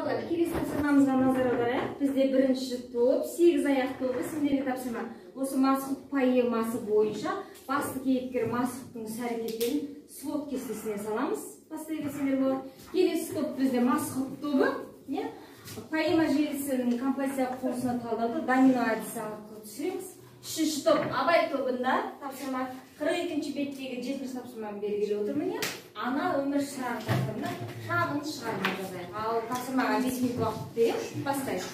Xo'p, kelesi topshirmamizga nazar olaylik. Bizda birinchi to'p 8 oyoq to'pi simli topshirma. O'sha masxut poemasi bo'yicha pastki keyipkir masxutning harakatini swot kestasiga solamiz. Pastavasizlar bu. Kelesi to'p bizda masxut to'pi, ya. Poema желісінің композиция kursuna tanıdı. Domino adisiga tushiramiz. Shu top Abay topunda topshirma 42-chi betdagi 7-chi topshirmani belgilab o'tirman. Ana umr shartlarida shag'in chiqarib yozaylik. Al topshirmaga 5 minut vaqt berib, bastaylik.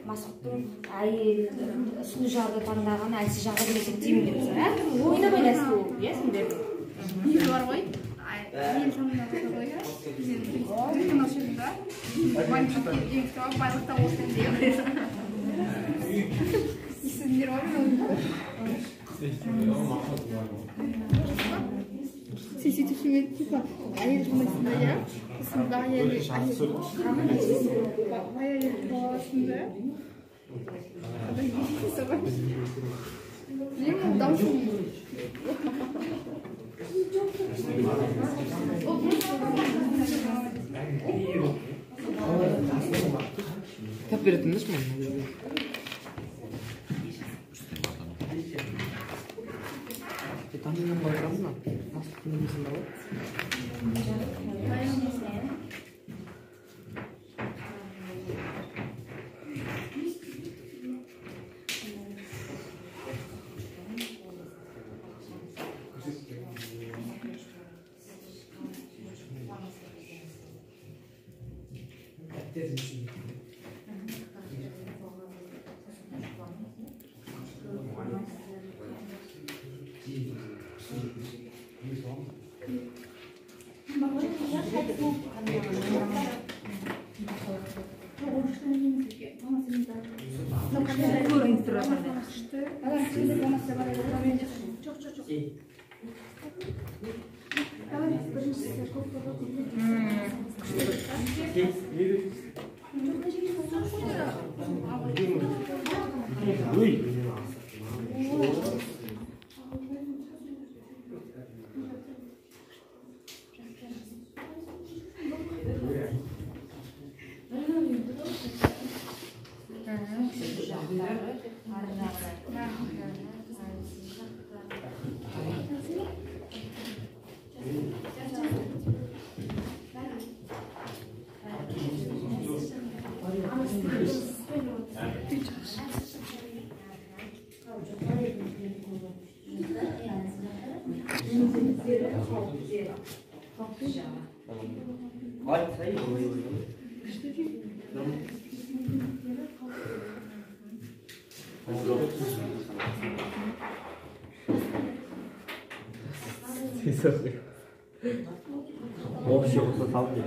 Masxuттың сұлу жағы таңдаған әлсіз жағы десек деймін деп жатыр. Әркім ойына байланысты болып, иә сендердің? Ел бар ғой. Ел таңдаған ғой. Бізден үлкен ашылды. Байлықта байлықта болсын деп. Есімдер бар ма? Сөйтіп сүймет типа әйел жұмысында, иә? Осында әйел қаласында. Қандай ешкесі бар? Білемін, даусың. Тап беретіндіңіз ме? Танымның байрамы ма? Масқұттың немесінде бар? 없이 없어 다음 게.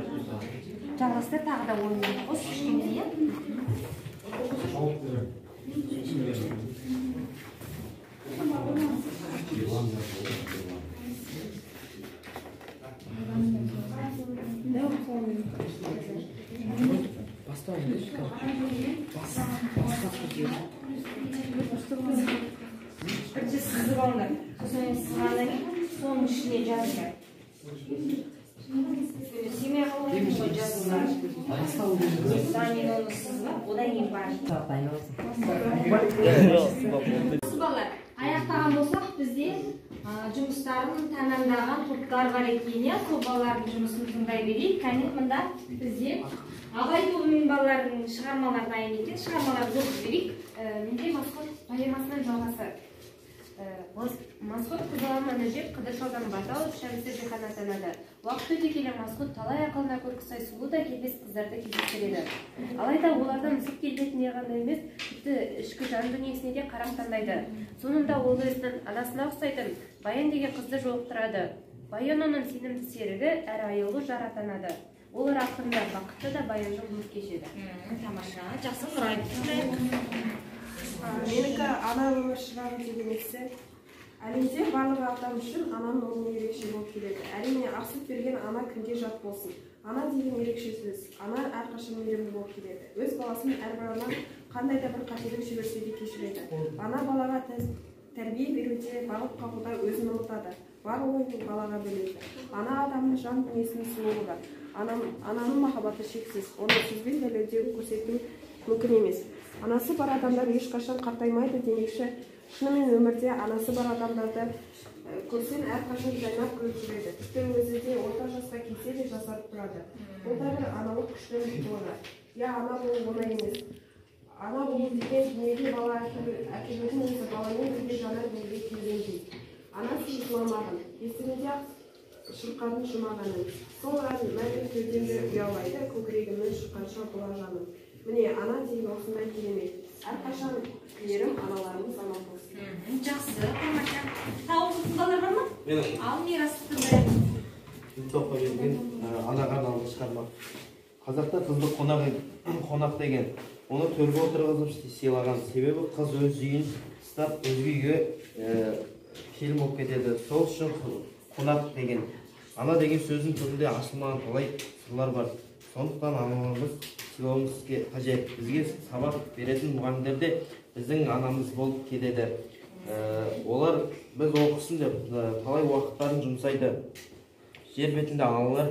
жалғасты тағы да ойынмен қос кішкене, иә? Бірінші сызып алыңдар. Сосын сызғаннан кейін соның ішіне жазыңдар. Семей қалуын жазыңдар. Данин оны сызып, одан кейін бар. Балалар, аяқтаған болсақ, бізде жұмыстарын тәмамдаған топтар бар екен, сол балалардың жұмысын тыңдай берейік. Кәне мында бізде Абай тобының балалардың шығармалар дайын екен, шығармаларды оқып берейік. Менде Масқот поэмасынан жалғасы. Масқот қызылалманы жеп, қыдыр шалдан батал, шәрісі жихан атанады. Уақыт өте келе Масқот талай ақылына көркі сай сұлу да келбес қыздарды кездестіреді. Алайда олардан мысық келбетіне ғана емес, тіпті ішкі жан дүниесіне де қарам таңдайды. Соңында ол өзінің анасына ұқсайтын Баян деген қызды жолықтырады. Баян оның сенімді серігі, әрі аяулы жар атанады. Олар ақырында бақытты да Баянды ғұмыр кешеді. Тамаша, жақсы сұрайды. Менікі ана өмір шырағы деген есі. Әлемде барлық адам үшін ананың орны ерекше болып келеді. Әрине, ақсып берген ана кімге жат болсын. Ана деген ерекше сөз. Ана әрқашан мейірімді болып келеді. Өз баласын әрбір ана қандай да бір қателік жіберсе де кешіреді. Ана балаға тәрбие беруде, бағып қағуда өзін ұмытады. Бар ойын балаға бөледі. Ана адамның жан дүниесінің сұлуы бар. Ананың махаббаты шексіз. Оны сөзбен дәлелдеу көрсету мүмкін емес. Анасы бар адамдар ешқашан қартаймайды демекші. Шынымен өмірде анасы бар адамдарды көрсең әрқашан жайнап күліп жүреді. Тіпті өзі де орта жасқа келсе де жасарып тұрады. Бұл да бір аналық күштің жолы. Я ана болу оңай емес. Ана болу деген дүниеге бала әкелудің өзі баланың бірге жанар дүниеге келгендей. Ана сыйғыламағын, есігінде шырқанын жұмағанын. Сол ән мәңгі кеудемді ұялайды, көкірегімнен шыққанша бұла жаным. Міне, ана деген осындай керемет. Әрқашан тілерім аналарымыз аман болсын. Жақсы, тамаша. Тауық балалар бар ма? Ал мирасты Тоққа берген анаға арналған шығарма. Қазақта қызды қонақ деген. Оны төрге отырғызып сыйлаған. Себебі қыз өз үйін ұстап, өзге үйге келін болып кетеді. Сол үшін қонақ деген. Ана деген сөздің түрінде ашылмаған талай сырлар бар. Сондықтан аналарымыз сыйлауымыз қажет. Бізге сабақ беретін мұғалімдер де біздің анамыз болып келеді. Олар біз оқысын деп талай уақыттарын жұмсайды. Жер бетінде аналар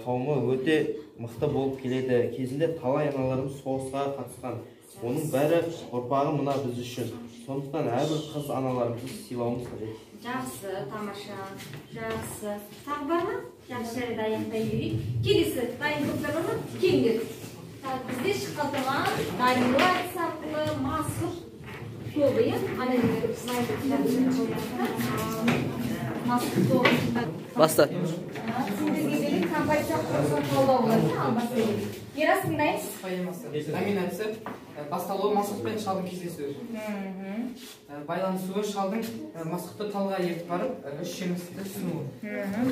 қауымы өте мықты болып келеді. Кезінде талай аналарымыз соғысқа қатысқан. Оның бәрі ұрпағы мына біз үшін. Сондықтан әрбір қыз аналарымызды сыйлауымыз қажет. Жақсы, тамаша, жақсы. Тағы бар ма? Жақсы жарайды аяқтай берейік. Келесі, дайын топтар бар ма? Келіңдер. Бізде шыққан тұрған дайындылар сақылы Масқот тобы, иә? Анализер слайды Масқот тобы. Баста. Сендерге берейік, композиция құрылысын қолдау болады, ал баста берейік. Ерас тыңдаймыз? Поэмасы. Номинация басталуы Масқот пен шалдың кездесуі. Байланысуы шалдың Масқотты талға ертіп барып, үш жемісті ұсынуы.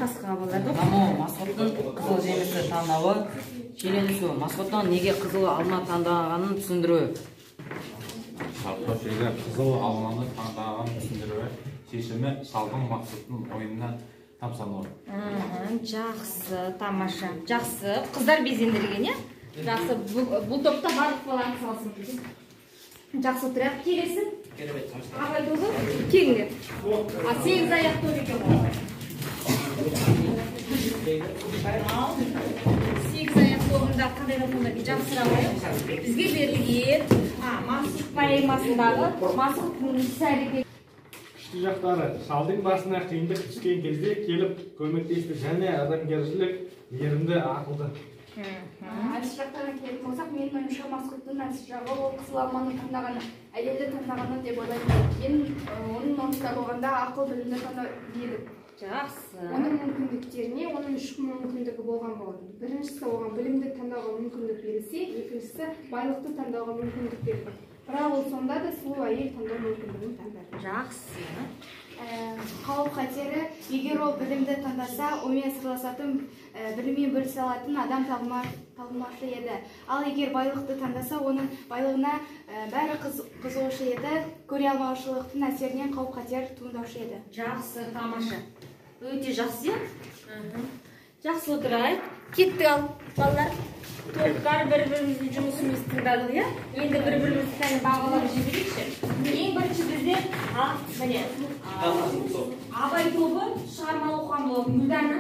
Қасқаға болады. Даму Масқоттың қызыл жемісті таңдауы, шиеленісуі Масқоттың неге қызыл алма таңдағанын түсіндіруі. Шалға қызыл алманы таңдағанын түсіндіруі, шешімі шалдың Масқоттың ойынына тамсануы. Жақсы, тамаша. Жақсы, қыздар безендірген, иә? Жақсы, бұл топта барлық баланы салсын. Жақсы тұрайық, келесі. Абай тобы, келіңдер. Сегіз аяқ топ екен ғой. Сегіз аяқ тобында қандай тобында жақсырақ ғой. Бізге берілген Масқот поэмасындағы Масқоттың іс-әрекеті. Күшті жақтары шалдың басына қиындық түскен кезде келіп көмектесті және адамгершілік, мейірімді, ақылды. Әлсіз жақтарына келетін болсақ, менің ойымша Масқоттың әлсіз жағы ол қызыл алманы таңдағаны, әйелді таңдағаны деп ойлаймын. Мен оның нормасында болғанда ақыл білімді таңдау едім. Жақсы. Оның мүмкіндіктеріне, оның үш мүмкіндігі болған болады. Біріншісі оған білімді таңдауға мүмкіндік берілсе, екіншісі байлықты таңдауға мүмкіндік берілді. Бірақ ол сонда да сұлу әйел таңдау мүмкіндігін таңдады. Жақсы. қауіп қатері, егер ол білімді таңдаса, онымен сырласатын, біліммен бөлісе алатын адам табылмаушы еді. Ал егер байлықты таңдаса, оның байлығына бәрі қызығушы еді, көре алмаушылықтың әсерінен қауіп қатер туындаушы еді. Жақсы, тамаша. Өте жақсы, жақсы отырайық. Кеттік ал, балалар. Топтар бір-біріміздің жұмысымызды тыңдадық, иә? Енді бір-бірімізді тәні бағалап жіберейікші. Ең бірінші бізде, міне, Абай тобы шығармалы оқыған болады. Мүлданы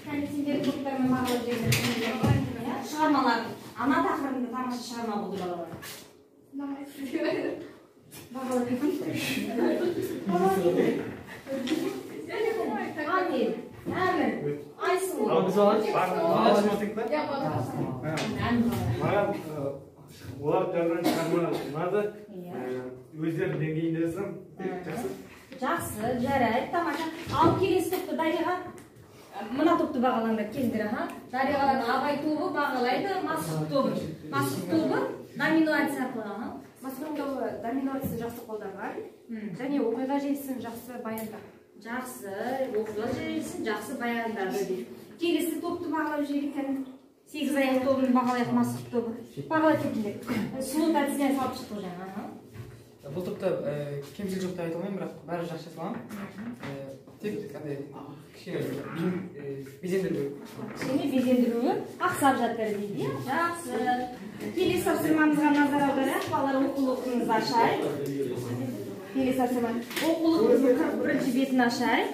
сендер топтармен бағалап жіберейік. Шығармалар, ана тақырыбында тамаша шығарма болды балалар. Айсың. Ал біз алайық. Маған олар жазған шығарма ұнады. Өздерінің деңгейінде жазсам, жақсы. Жақсы, жарайды, тамаша. Ал келесі топты Дариға, мына топты бағалаңдар келдір. Дариғадан Абай тобы бағалайды, Масқұт тобы. Масқұт тобы номинация арқылы. Масқұт тобы номинация жақсы қолданған, және оқиға желісін жақсы баяндаған. Жақсы, оқиға желісін жақсы баяндады. Келесі топты бағалап жіберейік. 8 аяқ тобын бағалайық, Масқұт тобы. Бағалай кетіндер. Сұлу әдісінен салып шықты жаңа. Бұл топта кемшілік жоқ деп айта алмаймын, бірақ бәрі жақсы жасалған. Тек безендіру. Кішкене безендіруі ақсап жатыр дейді. Жақсы. Келесі тапсырмамызға назар аударайық. Балалар оқулығыңызды ашайық. Келесі тапсырма. Оқулығымыздың 41-ші бетін ашайық.